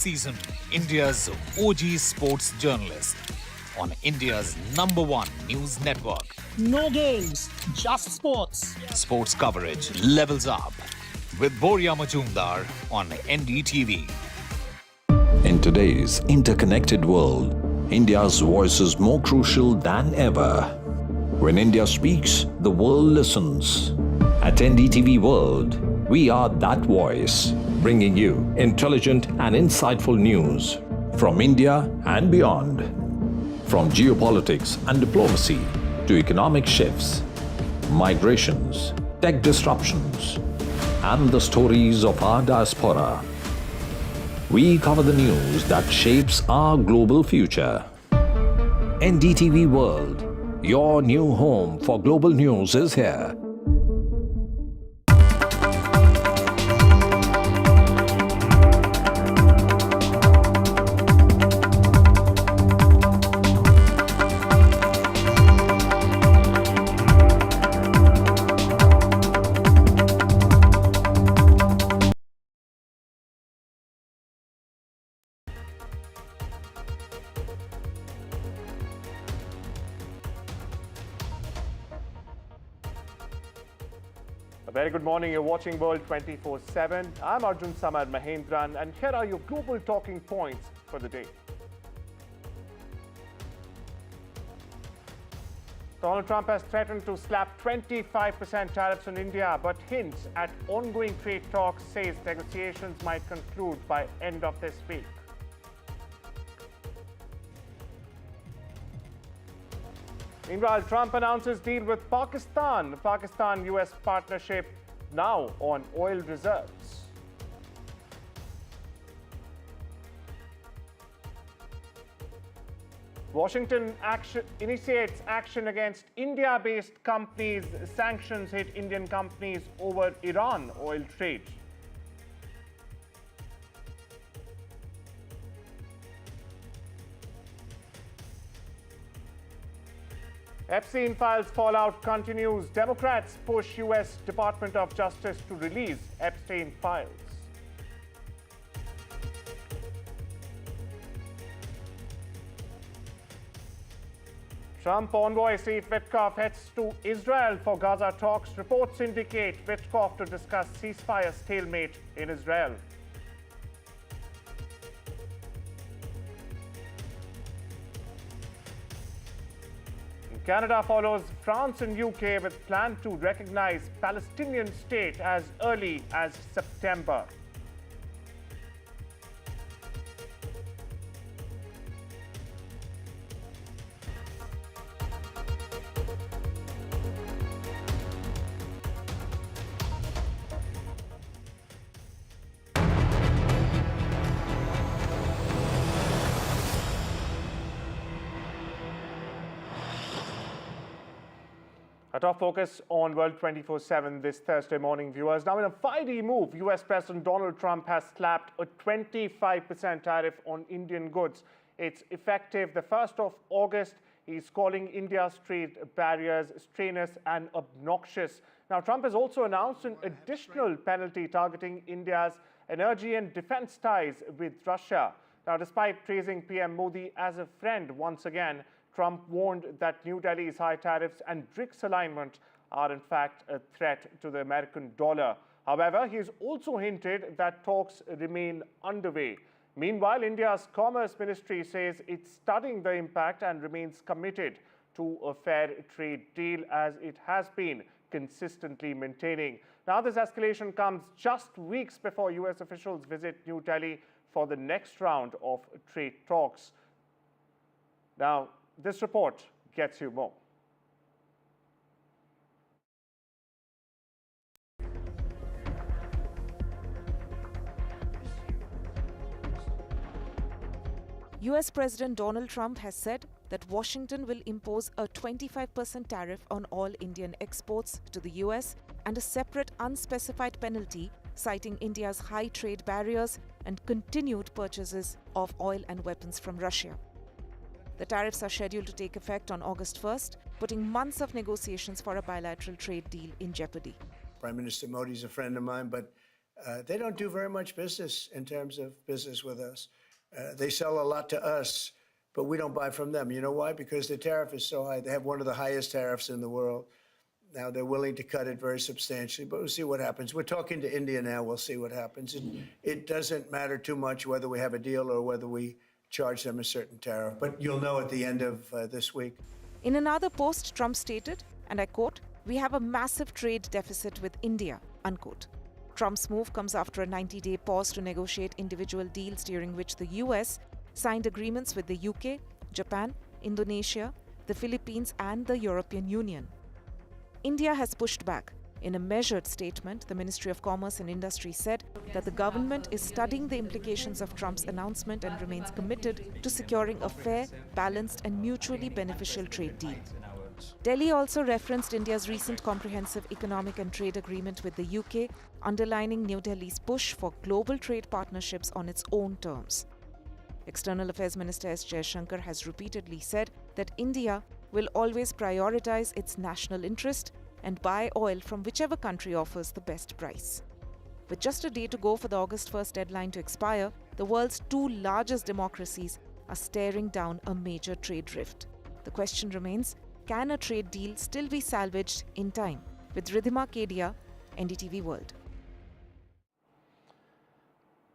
Season, India's OG sports journalist on India's #1 news network. No games, just sports. Sports coverage levels up with Boria Majumdar on NDTV. In today's interconnected world, India's voice is more crucial than ever. When India speaks, the world listens. At NDTV World, we are that voice, bringing you intelligent and insightful news from India and beyond. From geopolitics and diplomacy to economic shifts, migrations, tech disruptions, and the stories of our diaspora. We cover the news that shapes our global future. NDTV World, your new home for global news, is here. A very good morning. You're watching World 24/7. I'm Arjun Samad Mahendran, and here are your global talking points for the day. Donald Trump has threatened to slap 25% tariffs on India, but hints at ongoing trade talks, says negotiations might conclude by end of this week. Meanwhile, Trump announces deal with Pakistan. Pakistan-US partnership now on oil reserves. Washington initiates action against India-based companies. Sanctions hit Indian companies over Iran oil trade. Epstein files fallout continues. Democrats push U.S. Department of Justice to release Epstein files. Trump envoy Steve Witkoff heads to Israel for Gaza talks. Reports indicate Witkoff to discuss ceasefire stalemate in Israel. Canada follows France and UK with plan to recognize Palestinian state as early as September. A top focus on World 24/7 this Thursday morning, viewers. Now, in a fiery move, US President Donald Trump has slapped a 25% tariff on Indian goods. It's effective the 1st of August. He's calling India's trade barriers strenuous and obnoxious. Now, Trump has also announced an additional penalty targeting India's energy and defense ties with Russia. Now, despite praising PM Modi as a friend once again, Trump warned that New Delhi's high tariffs and BRICS alignment are in fact a threat to the American dollar. However, he's also hinted that talks remain underway. Meanwhile, India's Commerce Ministry says it's studying the impact and remains committed to a fair trade deal, as it has been consistently maintaining. Now, this escalation comes just weeks before US officials visit New Delhi for the next round of trade talks. Now, this report gets you more. US President Donald Trump has said that Washington will impose a 25% tariff on all Indian exports to the US and a separate unspecified penalty, citing India's high trade barriers and continued purchases of oil and weapons from Russia. The tariffs are scheduled to take effect on August 1st, putting months of negotiations for a bilateral trade deal in jeopardy. Prime Minister Modi is a friend of mine, but They don't do very much business in terms of business with us. They sell a lot to us, but we don't buy from them. You know why? Because the tariff is so high. They have one of the highest tariffs in the world. Now they're willing to cut it very substantially, but we'll see what happens. We're talking to India now. We'll see what happens. It doesn't matter too much whether we have a deal or whether we charge them a certain tariff, but you'll know at the end of this week. In another post, Trump stated, and I quote, "We have a massive trade deficit with India," unquote. Trump's move comes after a 90-day pause to negotiate individual deals during which the US signed agreements with the UK, Japan, Indonesia, the Philippines and the European Union. India has pushed back. In a measured statement, the Ministry of Commerce and Industry said that the government is studying the implications of Trump's announcement and remains committed to securing a fair, balanced and mutually beneficial trade deal. Delhi also referenced India's recent comprehensive economic and trade agreement with the UK, underlining New Delhi's push for global trade partnerships on its own terms. External Affairs Minister S. Jaishankar has repeatedly said that India will always prioritize its national interest and buy oil from whichever country offers the best price. With just a day to go for the August 1st deadline to expire, the world's two largest democracies are staring down a major trade rift. The question remains, can a trade deal still be salvaged in time? With Ridhima Kedia, NDTV World.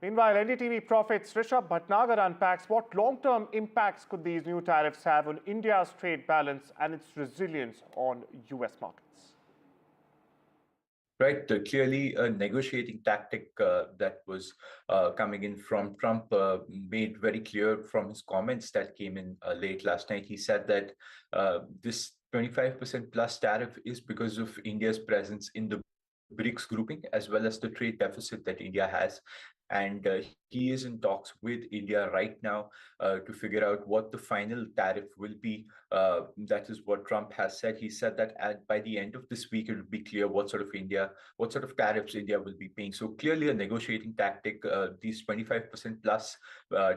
Meanwhile, NDTV Profits Rishabh Bhatnagar unpacks what long-term impacts could these new tariffs have on India's trade balance and its resilience on US markets. Right, clearly a negotiating tactic that was coming in from Trump, made very clear from his comments that came in late last night. He said that this 25% plus tariff is because of India's presence in the BRICS grouping, as well as the trade deficit that India has. And he is in talks with India right now to figure out what the final tariff will be. That is what Trump has said. He said that by the end of this week, it will be clear what sort of tariffs India will be paying. So clearly a negotiating tactic. These 25% plus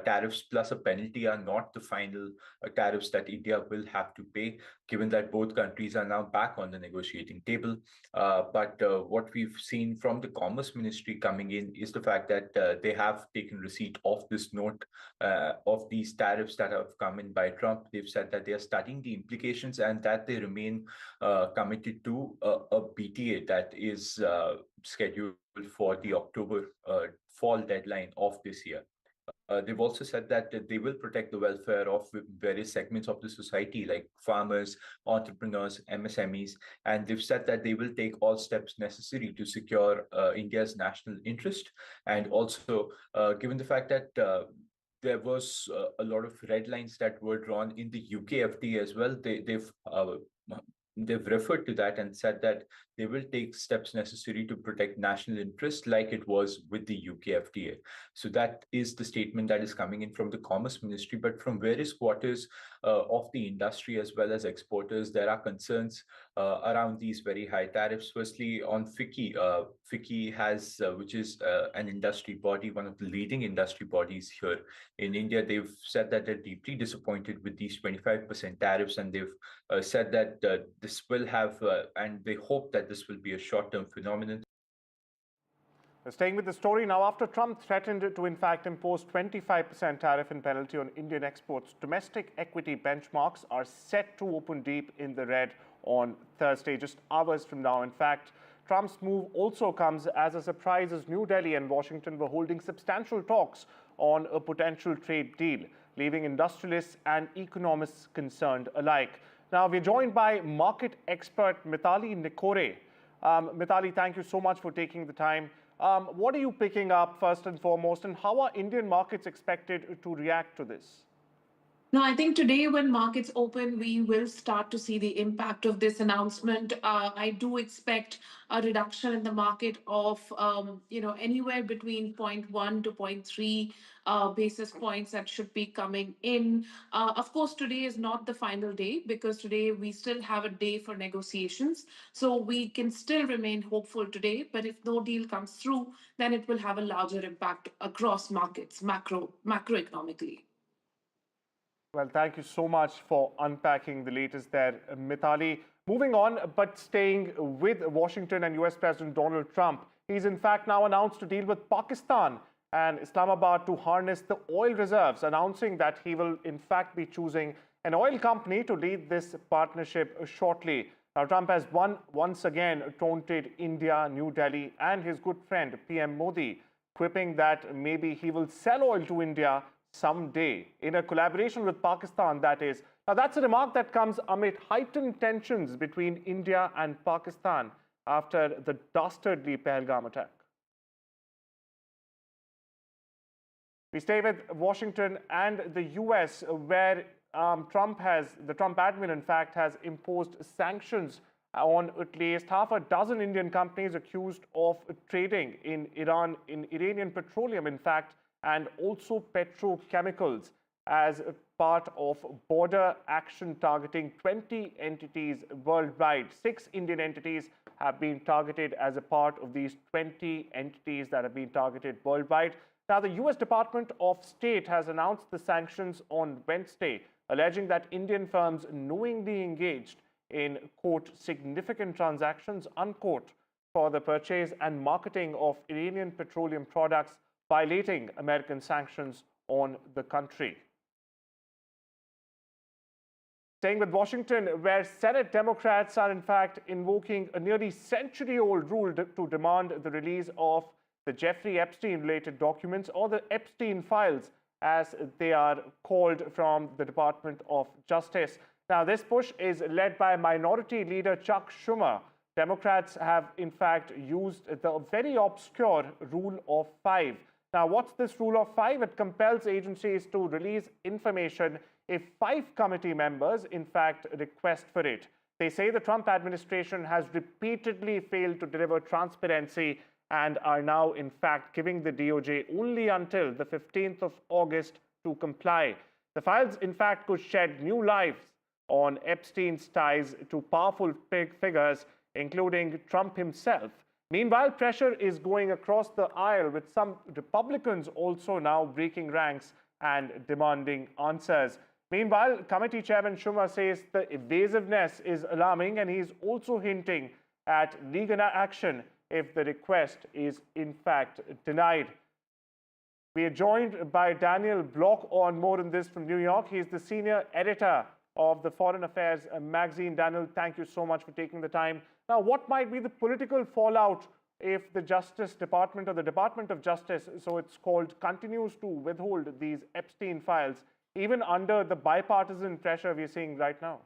tariffs plus a penalty are not the final tariffs that India will have to pay, given that both countries are now back on the negotiating table. But what we've seen from the Commerce Ministry coming in is the fact that they have taken receipt of this note of these tariffs that have come in by Trump. They've said that they are studying the implications and that they remain committed to a BTA that is scheduled for the October fall deadline of this year. They've also said that they will protect the welfare of various segments of the society, like farmers, entrepreneurs, MSMEs, and they've said that they will take all steps necessary to secure India's national interest. And also, given the fact that there was a lot of red lines that were drawn in the UK FTA as well, they've referred to that and said that they will take steps necessary to protect national interest like it was with the UK FTA. So that is the statement that is coming in from the Commerce Ministry. But from various quarters of the industry as well as exporters, there are concerns around these very high tariffs. Firstly, on FICCI, FICCI has, which is an industry body, one of the leading industry bodies here in India. They've said that they're deeply disappointed with these 25% tariffs, and they've said that this will have, and they hope that this will be a short-term phenomenon. Staying with the story now, after Trump threatened to in fact impose 25% tariff and penalty on Indian exports, domestic equity benchmarks are set to open deep in the red on Thursday, just hours from now. In fact, Trump's move also comes as a surprise as New Delhi and Washington were holding substantial talks on a potential trade deal, leaving industrialists and economists concerned alike. Now, we're joined by market expert Mithali Nikore. Mithali, thank you so much for taking the time. What are you picking up first and foremost, and how are Indian markets expected to react to this? No, I think today when markets open, we will start to see the impact of this announcement. I do expect a reduction in the market of, anywhere between 0.1 to 0.3 basis points that should be coming in. Of course, today is not the final day because today we still have a day for negotiations. So we can still remain hopeful today, but if no deal comes through, then it will have a larger impact across markets, macroeconomically. Well, thank you so much for unpacking the latest there, Mithali. Moving on, but staying with Washington and US President Donald Trump, He's in fact now announced to deal with Pakistan and Islamabad to harness the oil reserves, announcing that he will in fact be choosing an oil company to lead this partnership shortly. Now, Trump has once again taunted India, New Delhi, and his good friend PM Modi, quipping that maybe he will sell oil to India someday, in a collaboration with Pakistan, that is. Now, that's a remark that comes amid heightened tensions between India and Pakistan after the dastardly Pahalgam attack. We stay with Washington and the US, where the Trump admin, in fact, has imposed sanctions on at least half a dozen Indian companies accused of trading in Iran, in Iranian petroleum, in fact, and also petrochemicals, as part of border action targeting 20 entities worldwide. 6 Indian entities have been targeted as a part of these 20 entities that have been targeted worldwide. Now, the US Department of State has announced the sanctions on Wednesday, alleging that Indian firms knowingly engaged in, quote, significant transactions, unquote, for the purchase and marketing of Iranian petroleum products, violating American sanctions on the country. Staying with Washington, where Senate Democrats are in fact invoking a nearly century-old rule to demand the release of the Jeffrey Epstein-related documents, or the Epstein files, as they are called, from the Department of Justice. Now, this push is led by Minority Leader Chuck Schumer. Democrats have, in fact, used the very obscure Rule of 5. Now, what's this Rule of 5? It compels agencies to release information if 5 committee members, in fact, request for it. They say the Trump administration has repeatedly failed to deliver transparency and are now, in fact, giving the DOJ only until the 15th of August to comply. The files, in fact, could shed new light on Epstein's ties to powerful figures, including Trump himself. Meanwhile, pressure is going across the aisle, with some Republicans also now breaking ranks and demanding answers. Meanwhile, Committee Chairman Schumer says the evasiveness is alarming, and he's also hinting at legal action if the request is in fact denied. We are joined by Daniel Block on more on this from New York. He's the senior editor of the Foreign Affairs magazine. Daniel, thank you so much for taking the time. Now, what might be the political fallout if the Justice Department, or the Department of Justice, so it's called, continues to withhold these Epstein files, even under the bipartisan pressure we're seeing right now?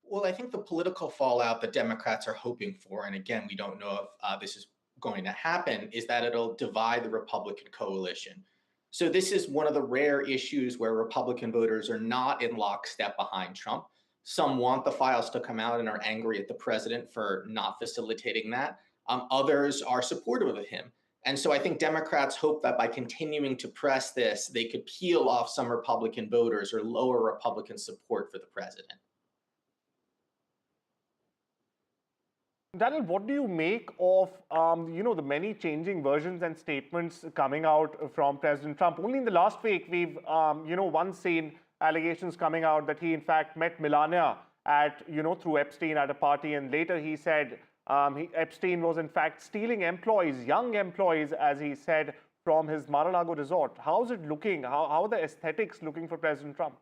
Well, I think the political fallout that Democrats are hoping for, and again, we don't know if this is going to happen, is that it'll divide the Republican coalition. So this is one of the rare issues where Republican voters are not in lockstep behind Trump. Some want the files to come out and are angry at the president for not facilitating that. Others are supportive of him. And so I think Democrats hope that by continuing to press this, they could peel off some Republican voters or lower Republican support for the president. Daniel, what do you make of the many changing versions and statements coming out from President Trump? Only in the last week, we've once seen allegations coming out that he in fact met Melania at through Epstein at a party, and later he said Epstein was in fact stealing employees, young employees, as he said, from his Mar-a-Lago resort. How's it looking? How are the aesthetics looking for President Trump?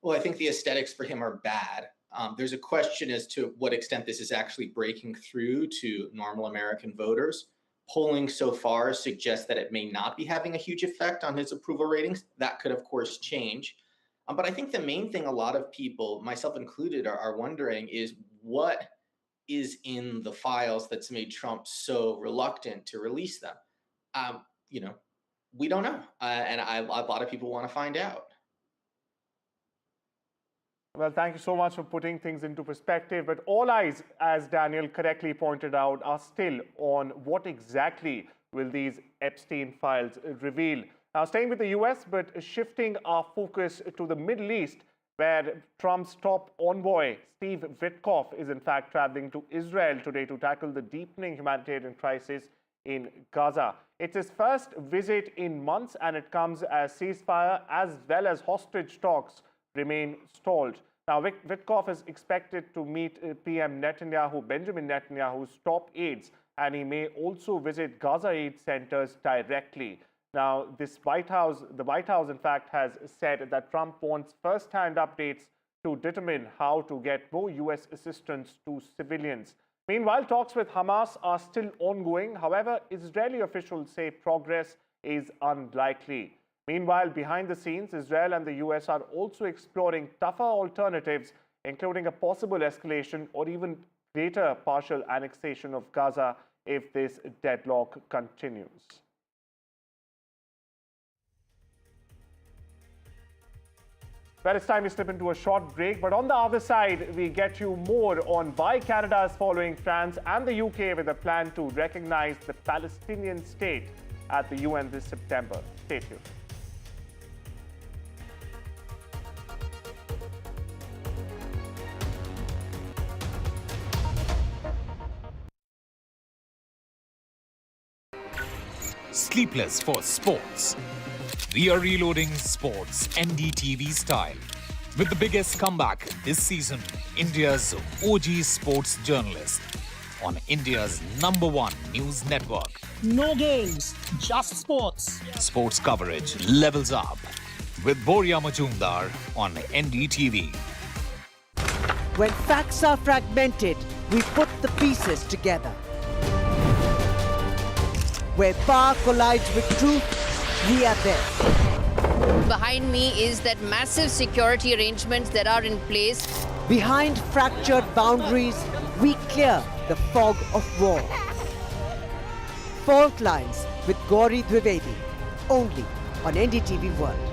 Well, I think the aesthetics for him are bad. There's a question as to what extent this is actually breaking through to normal American voters. Polling so far suggests that it may not be having a huge effect on his approval ratings. That could, of course, change. But I think the main thing a lot of people, myself included, are wondering is what is in the files that's made Trump so reluctant to release them. We don't know. And a lot of people want to find out. Well, thank you so much for putting things into perspective. But all eyes, as Daniel correctly pointed out, are still on what exactly will these Epstein files reveal. Now, staying with the US, but shifting our focus to the Middle East, where Trump's top envoy, Steve Witkoff, is in fact traveling to Israel today to tackle the deepening humanitarian crisis in Gaza. It's his first visit in months, and it comes as ceasefire as well as hostage talks remain stalled. Now, Witkoff is expected to meet PM Netanyahu, Benjamin Netanyahu's top aides, and he may also visit Gaza aid centers directly. Now, the White House, in fact, has said that Trump wants first-hand updates to determine how to get more U.S. assistance to civilians. Meanwhile, talks with Hamas are still ongoing. However, Israeli officials say progress is unlikely. Meanwhile, behind the scenes, Israel and the U.S. are also exploring tougher alternatives, including a possible escalation or even greater partial annexation of Gaza if this deadlock continues. Well, it's time we slip into a short break, but on the other side, we get you more on why Canada is following France and the UK with a plan to recognize the Palestinian state at the UN this September. Stay tuned. Sleepless for sports. We are reloading sports NDTV style. With the biggest comeback this season, India's OG sports journalist on India's #1 news network. No games, just sports. Sports coverage levels up with Boria Majumdar on NDTV. When facts are fragmented, we put the pieces together. Where power collides with truth, we are there. Behind me is that massive security arrangements that are in place. Behind fractured boundaries, we clear the fog of war. Fault Lines with Gauri Dwivedi, only on NDTV World.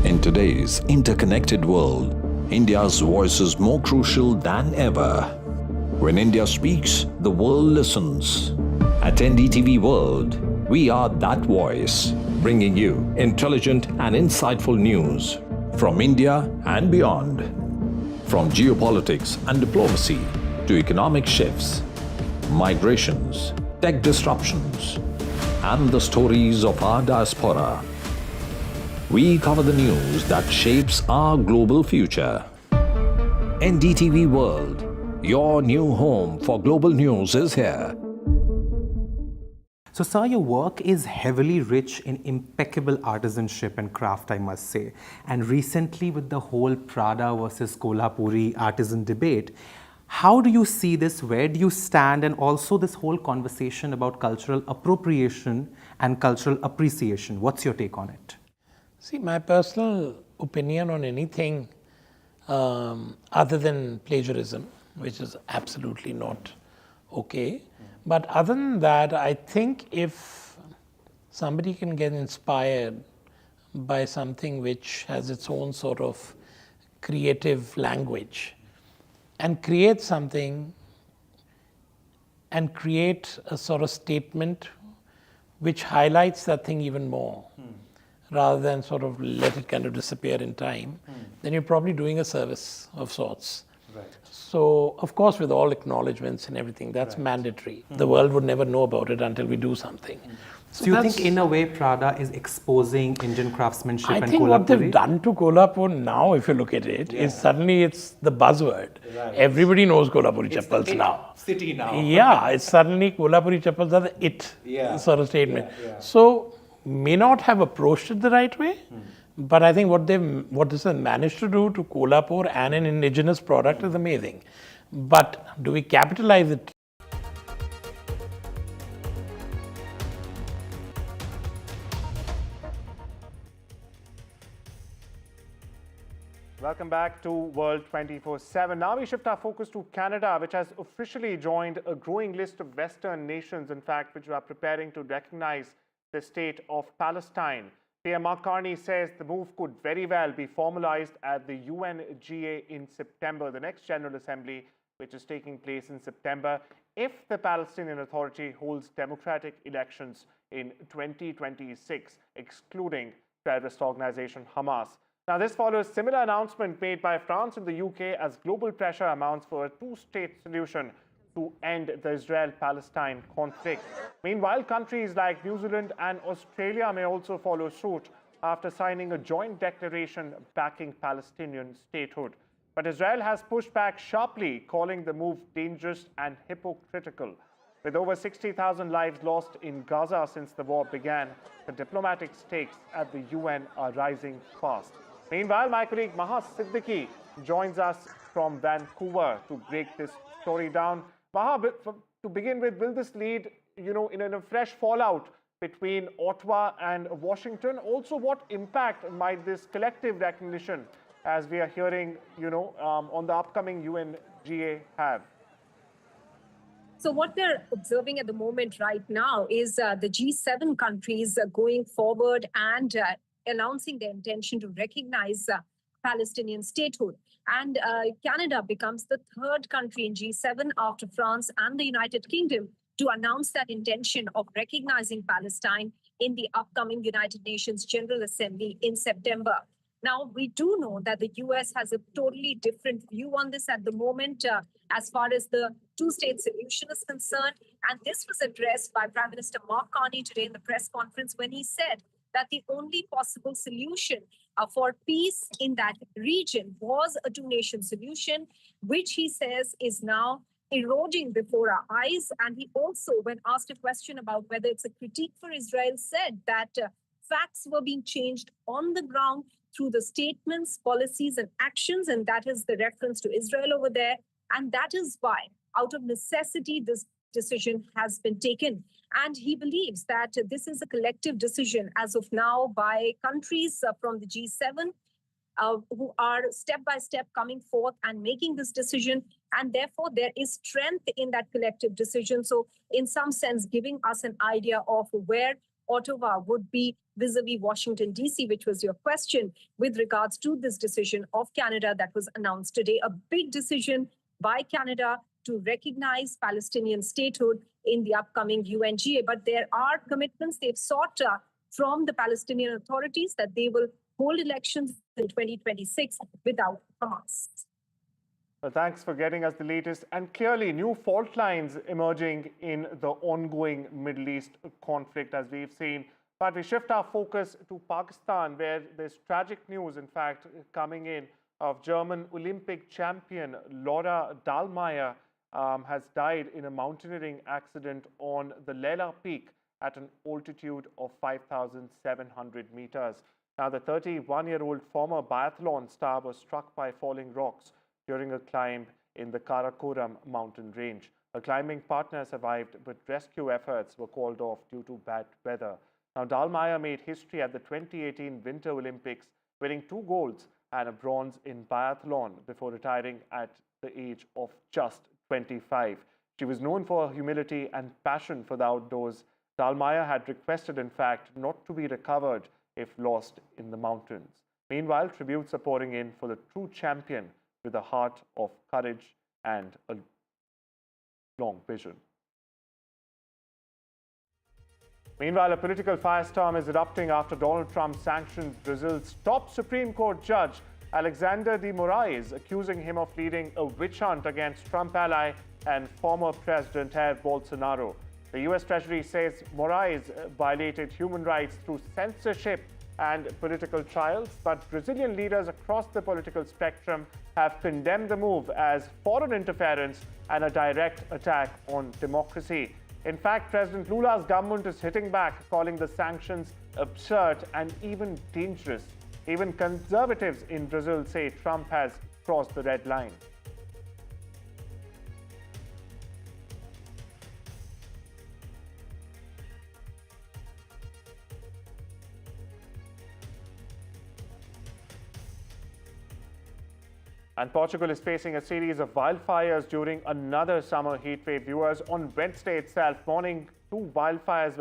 In today's interconnected world, India's voice is more crucial than ever. When India speaks, the world listens. At NDTV World, we are that voice, bringing you intelligent and insightful news from India and beyond. From geopolitics and diplomacy to economic shifts, migrations, tech disruptions, and the stories of our diaspora. We cover the news that shapes our global future. NDTV World, your new home for global news, is here. So, sir, your work is heavily rich in impeccable artisanship and craft, I must say. And recently, with the whole Prada versus Kolhapuri artisan debate, how do you see this? Where do you stand? And also this whole conversation about cultural appropriation and cultural appreciation. What's your take on it? See, my personal opinion on anything other than plagiarism, which is absolutely not okay. But other than that, I think if somebody can get inspired by something which has its own sort of creative language and create something and create a sort of statement which highlights that thing even more, rather than sort of let it kind of disappear in time, then you're probably doing a service of sorts. Right. So, of course, with all acknowledgements and everything, that's mandatory. The world would never know about it until we do something. So you think, in a way, Prada is exposing Indian craftsmanship and Kolhapuri? I think what they've done to Kolhapur now, if you look at it, is suddenly it's the buzzword. Right. Everybody knows Kolhapuri chappals now. City now. Yeah, it's suddenly Kolhapuri chappals are the it sort of statement. So, may not have approached it the right way, but I think what this has managed to do to Kolhapur and an indigenous product is amazing. But do we capitalize it? Welcome back to World 24/7. Now we shift our focus to Canada, which has officially joined a growing list of Western nations, in fact, which are preparing to recognize the state of Palestine. PM Mark Carney says the move could very well be formalized at the UNGA in September, the next General Assembly, which is taking place in September, if the Palestinian Authority holds democratic elections in 2026, excluding terrorist organization Hamas. Now, this follows similar announcement made by France and the UK as global pressure amounts for a two-state solution to end the Israel-Palestine conflict. Meanwhile, countries like New Zealand and Australia may also follow suit. after signing a joint declaration backing Palestinian statehood. But Israel has pushed back sharply, calling the move dangerous and hypocritical. With over 60,000 lives lost in Gaza since the war began, the diplomatic stakes at the UN are rising fast. Meanwhile, my colleague Maha Siddiqui joins us from Vancouver to break this story down. Maha, to begin with, will this lead, in a fresh fallout between Ottawa and Washington? Also, what impact might this collective recognition, as we are hearing, on the upcoming UNGA have? So what we're observing at the moment right now is the G7 countries going forward and announcing their intention to recognize Palestinian statehood. And Canada becomes the third country in G7 after France and the United Kingdom to announce that intention of recognizing Palestine in the upcoming United Nations General Assembly in September. Now, we do know that the US has a totally different view on this at the moment as far as the two-state solution is concerned. And this was addressed by Prime Minister Mark Carney today in the press conference when he said that the only possible solution for peace in that region was a two-nation solution, which he says is now eroding before our eyes. And he also, when asked a question about whether it's a critique for Israel, said that facts were being changed on the ground through the statements, policies, and actions, and that is the reference to Israel over there. And that is why, out of necessity, this decision has been taken. And he believes that this is a collective decision as of now by countries from the G7 who are step by step coming forth and making this decision. And therefore, there is strength in that collective decision. So in some sense, giving us an idea of where Ottawa would be vis-a-vis Washington, D.C., which was your question, with regards to this decision of Canada that was announced today. A big decision by Canada to recognize Palestinian statehood in the upcoming UNGA. But there are commitments they've sought from the Palestinian authorities that they will hold elections in 2026 without Hamas. Well, thanks for getting us the latest. And clearly, new fault lines emerging in the ongoing Middle East conflict, as we've seen. But we shift our focus to Pakistan, where there's tragic news, in fact, coming in of German Olympic champion Laura Dahlmeier has died in a mountaineering accident on the Lela Peak at an altitude of 5,700 meters. Now, the 31-year-old former biathlon star was struck by falling rocks during a climb in the Karakoram mountain range. Her climbing partner survived, but rescue efforts were called off due to bad weather. Now, Dahlmeier made history at the 2018 Winter Olympics, winning 2 golds and a bronze in biathlon before retiring at the age of just 25. She was known for her humility and passion for the outdoors. Dahlmeier had requested, in fact, not to be recovered if lost in the mountains. Meanwhile, tributes are pouring in for the true champion with a heart of courage and a long vision. Meanwhile, a political firestorm is erupting after Donald Trump sanctioned Brazil's top Supreme Court judge, Alexander de Moraes, accusing him of leading a witch hunt against Trump ally and former President Jair Bolsonaro. The U.S. Treasury says Moraes violated human rights through censorship and political trials, but Brazilian leaders across the political spectrum have condemned the move as foreign interference and a direct attack on democracy. In fact, President Lula's government is hitting back, calling the sanctions absurd and even dangerous. Even conservatives in Brazil say Trump has crossed the red line. And Portugal is facing a series of wildfires during another summer heatwave. Viewers, on Wednesday itself, morning 2 wildfires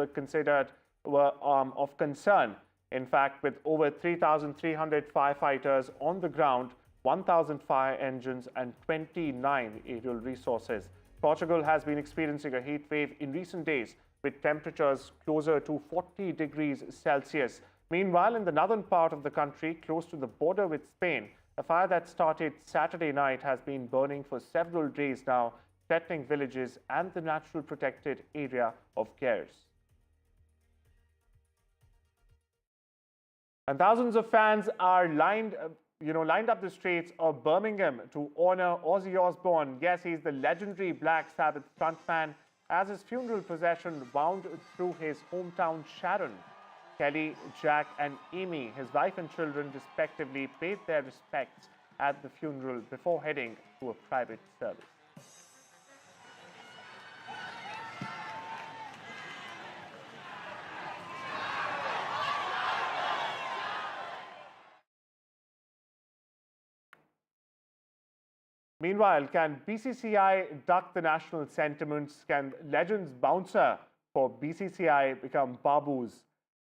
were of concern. In fact, with over 3,300 firefighters on the ground, 1,000 fire engines and 29 aerial resources. Portugal has been experiencing a heat wave in recent days with temperatures closer to 40 degrees Celsius. Meanwhile, in the northern part of the country, close to the border with Spain, a fire that started Saturday night has been burning for several days now, threatening villages and the natural protected area of Gers. And thousands of fans are lined up the streets of Birmingham to honor Ozzy Osbourne. Yes, he's the legendary Black Sabbath frontman. As his funeral procession wound through his hometown Sharon, Kelly, Jack, and Amy, his wife and children, respectively, paid their respects at the funeral before heading to a private service. Meanwhile, can BCCI duck the national sentiments? Can legends bouncer for BCCI become babus?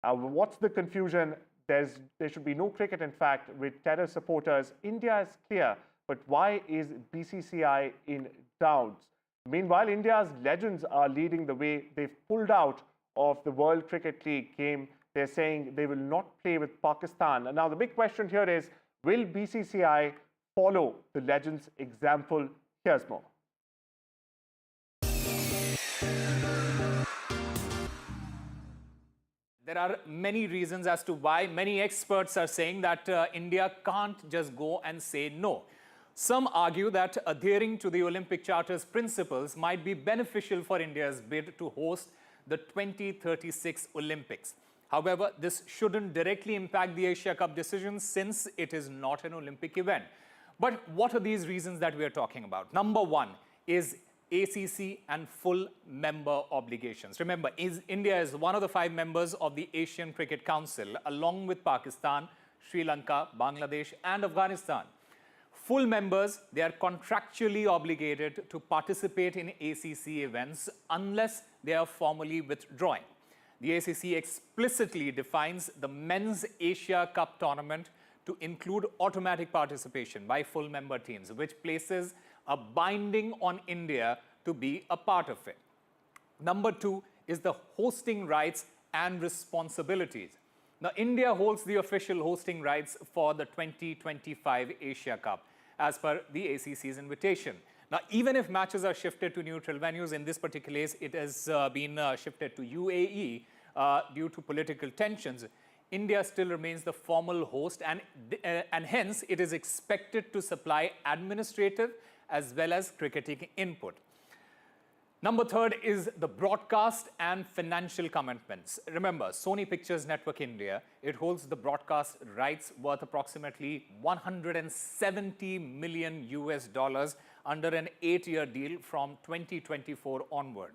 What's the confusion? There should be no cricket, in fact, with terror supporters. India is clear, but why is BCCI in doubt? Meanwhile, India's legends are leading the way. They've pulled out of the World Cricket League game. They're saying they will not play with Pakistan. And now the big question here is, will BCCI follow the legends' example? Here's more. There are many reasons as to why many experts are saying that India can't just go and say no. Some argue that adhering to the Olympic Charter's principles might be beneficial for India's bid to host the 2036 Olympics. However, this shouldn't directly impact the Asia Cup decision since it is not an Olympic event. But what are these reasons that we are talking about? Number one is ACC and full member obligations. Remember, India is one of the 5 members of the Asian Cricket Council, along with Pakistan, Sri Lanka, Bangladesh, and Afghanistan. Full members, they are contractually obligated to participate in ACC events unless they are formally withdrawing. The ACC explicitly defines the Men's Asia Cup tournament to include automatic participation by full member teams, which places a binding on India to be a part of it. Number 2 is the hosting rights and responsibilities. Now, India holds the official hosting rights for the 2025 Asia Cup as per the ACC's invitation. Now, even if matches are shifted to neutral venues, in this particular case, it has been shifted to UAE due to political tensions, India still remains the formal host, and hence it is expected to supply administrative as well as cricketing input. Number 3 is the broadcast and financial commitments. Remember, Sony Pictures Network India, it holds the broadcast rights worth approximately $170 million under an 8-year deal from 2024 onward.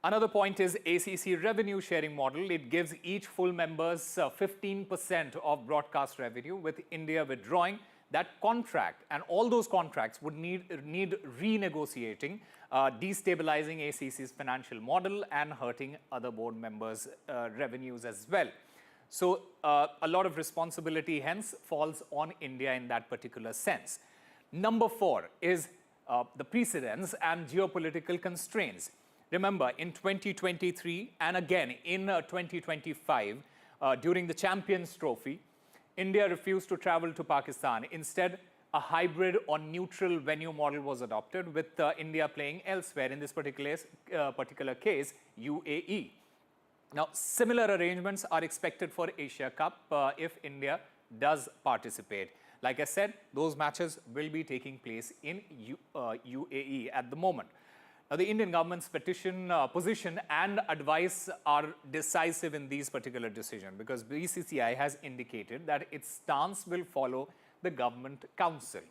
Another point is ACC revenue sharing model. It gives each full members 15% of broadcast revenue, with India withdrawing. That contract and all those contracts would need renegotiating, destabilizing ACC's financial model and hurting other board members' revenues as well. So a lot of responsibility hence falls on India in that particular sense. Number 4 is the precedents and geopolitical constraints. Remember, in 2023 and again in 2025, during the Champions Trophy, India refused to travel to Pakistan. Instead, a hybrid or neutral venue model was adopted, with India playing elsewhere, in this particular case, UAE. Now, similar arrangements are expected for Asia Cup if India does participate. Like I said, those matches will be taking place in UAE at the moment. Now, the Indian government's position and advice are decisive in these particular decisions, because BCCI has indicated that its stance will follow the government council.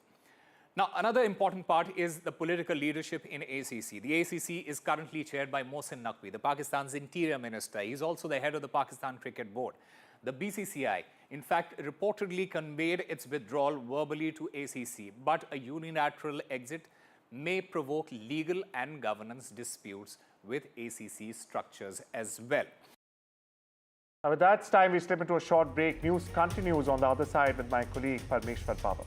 Now, another important part is the political leadership in ACC. The ACC is currently chaired by Mohsin Naqvi, the Pakistan's interior minister. He's also the head of the Pakistan Cricket Board. The BCCI, in fact, reportedly conveyed its withdrawal verbally to ACC, but a unilateral exit may provoke legal and governance disputes with ACC structures as well. With that, it's time we slip into a short break. News continues on the other side with my colleague Parmeshwar Baba.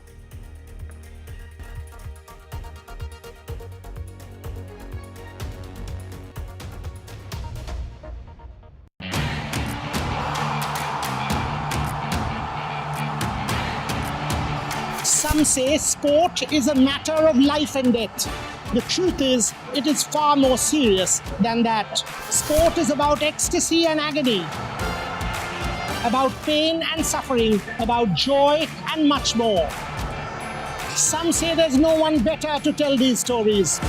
Some say sport is a matter of life and death. The truth is, it is far more serious than that. Sport is about ecstasy and agony. about pain and suffering, about joy and much more. Some say there's no one better to tell these stories.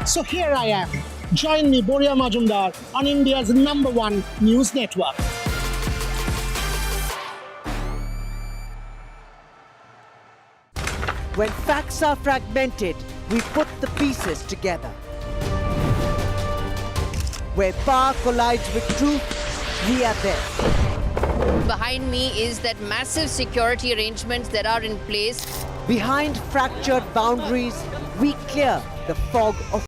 So here I am. Join me, Boria Majumdar, on India's #1 news network. When facts are fragmented, we put the pieces together. Where power collides with truth, we are there. Behind me is that massive security arrangements that are in place. Behind fractured boundaries, we clear the fog of